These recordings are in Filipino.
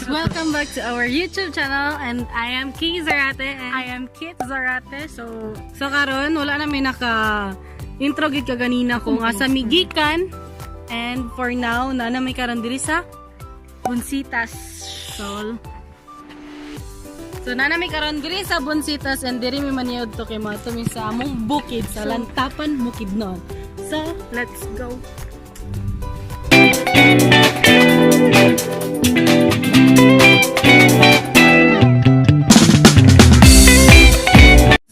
Welcome back to our YouTube channel, and I am Kaye Zarate and I am Kaye Zarate. So karon wala na may naka-intro gid kaganina ko nga sa Migikan, and for now na may karon diri sa Bonsitas. So na may karon diri sa Bonsitas, and diri mi maniud to kay mga tumi sa among bukid sa Lantapan Bukidnon. So let's go.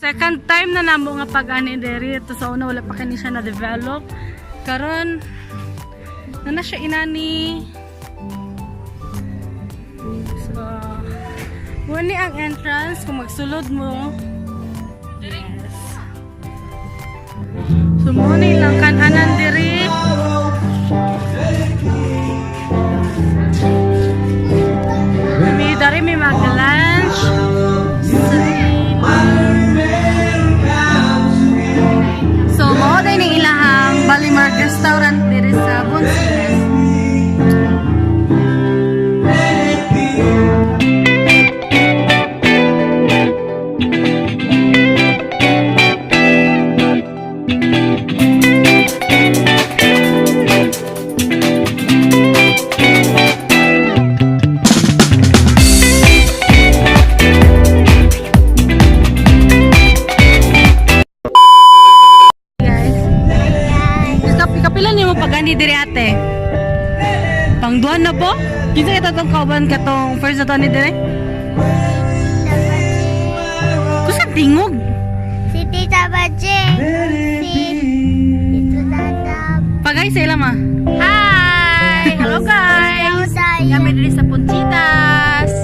Second time na namo nga pag-ani diri ito sa una, wala pa kani siya na-develop. Karon na siya inani. So muni ang entrance kung magsulod mo. Yes. So muni lang kanan diri. Dari may mag-lunch. So, mo day ni ilahang Balimark restaurant diri sa Bonsitas. Pagani diri ate. Pangduan na po? Kinsa ito itong kauban katong first na to ni diri? Kusang tingog? Si Tita Baje. Si Tito Dadab. Pagay sa ilang ma? Hi! Hello guys! Kami diri sa Bonsitas.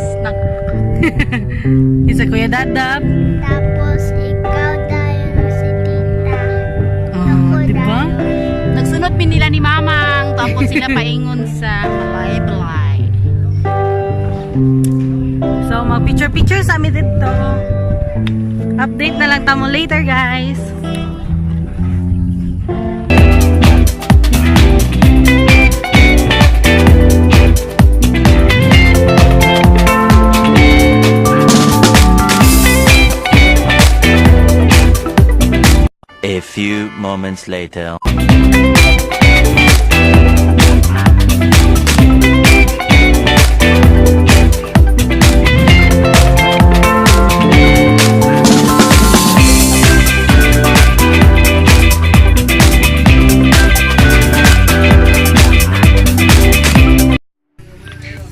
Isa Kuya Dadab. Tapos ikaw tayo si Tita. Oh, diba? Nagsunod pin nila ni Mamang, tapos sila paingon sa balay-balay. So, mag-picture-picture sa amin dito. Update na lang tamo later, guys. A few moments later.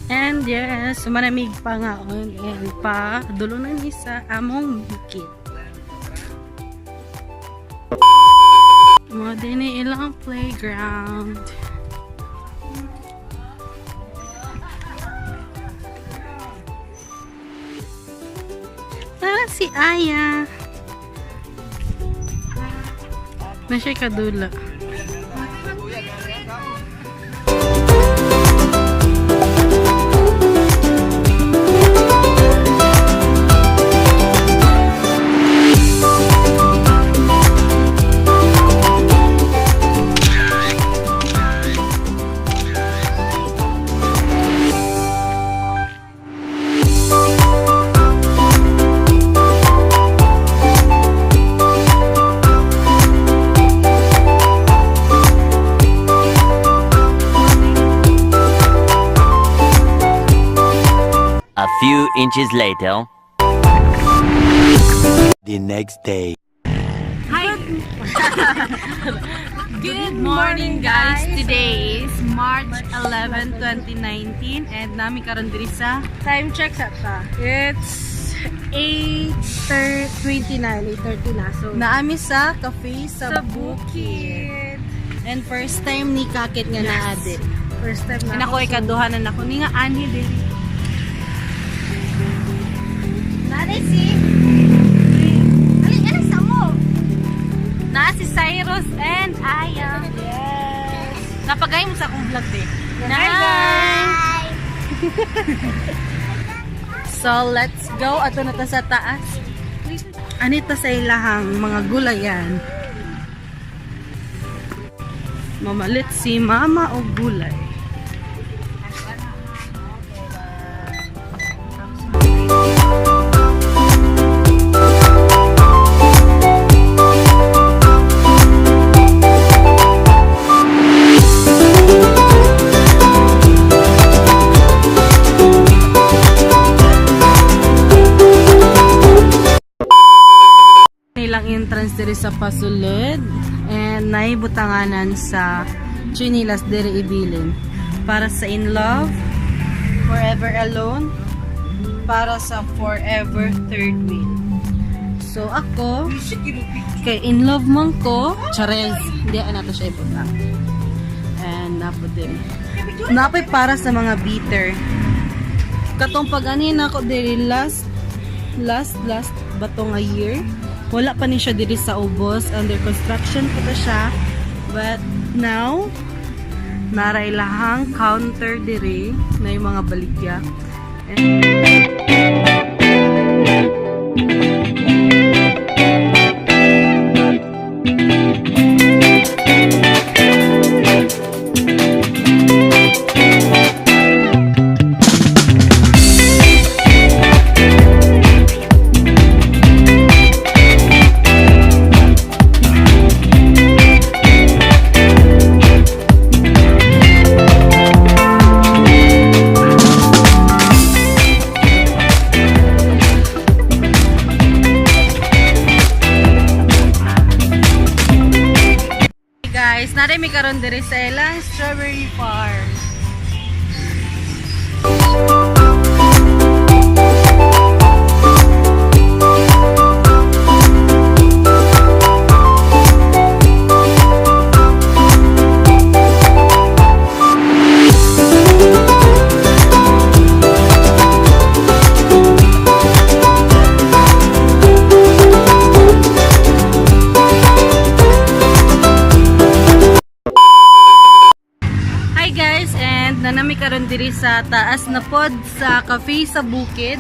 And yes, maramig pa nga on, and pa dulo na ni sa among bukid. Mga din ilang playground. Si Aya. Na siya kadula. A few inches later. The next day. Hi! Good morning guys! Today is March 11, 2019, and namin karon diri sa Time check sa ta. It's 8:29 na. So, naami sa Café sa bukid. And first time ni Kakit nga naade. First time na. Ako ay kaduhanan ako ni nga ani diri. Nari si. Alin sa mo? Na si Cyrus and Aya. Yes. Napagay mo sa akong vlog din. Hi guys! So, let's go. Ato na ta sa taas. Anita sa ilahang mga gulayan. Mamalit si mama o gulay. diri sa pasulod and naibutanganan sa chinilas diri ibilin para sa in love, forever alone, para sa forever third wheel. So ako kay in love man ko, charez, hindi na to siya ibutang. And napod din. Napay para sa mga bitter. Katong pag-anin ako diri last bato nga year. Wala pa ni siya diri sa ubos, under construction pa ta siya. But now naray lahang counter diri na yung mga baligya. Guys, naray mi karon diri sa ilang strawberry farm. Nanami karon diri sa taas na pod sa Café sa bukid.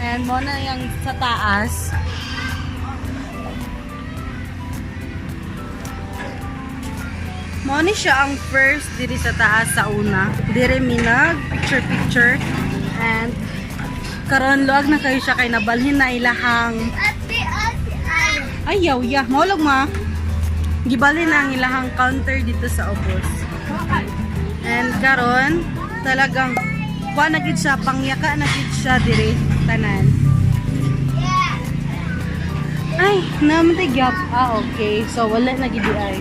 And mo na yung sa taas. Mo ni siya ang first diri sa taas sa una. Diri minag picture and karon luag na kayo siya kay nabalhin na ilahang ayaw ya maulog ma. Gibalhin na ang ilahang counter dito sa ubos. And karon talagang kuha na gid siya, pangyaka na gid siya diri tanan. Ay, namatay gyap. Okay. So wala na gid ay.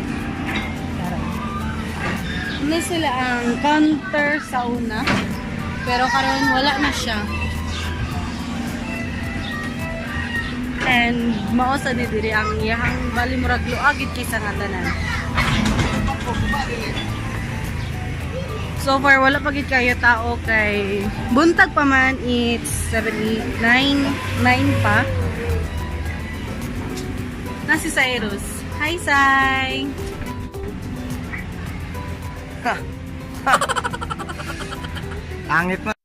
Karon. Ano sila ang counter sa una. Pero karon wala na siya. And mao sa diri ang iyang bali murag luagid kaysa nga tanan. So far, wala pa gid kayo tao kay buntag pa man, it's 7:09 pa. Nasi Cyrus. Hi, Sai! Angit mo.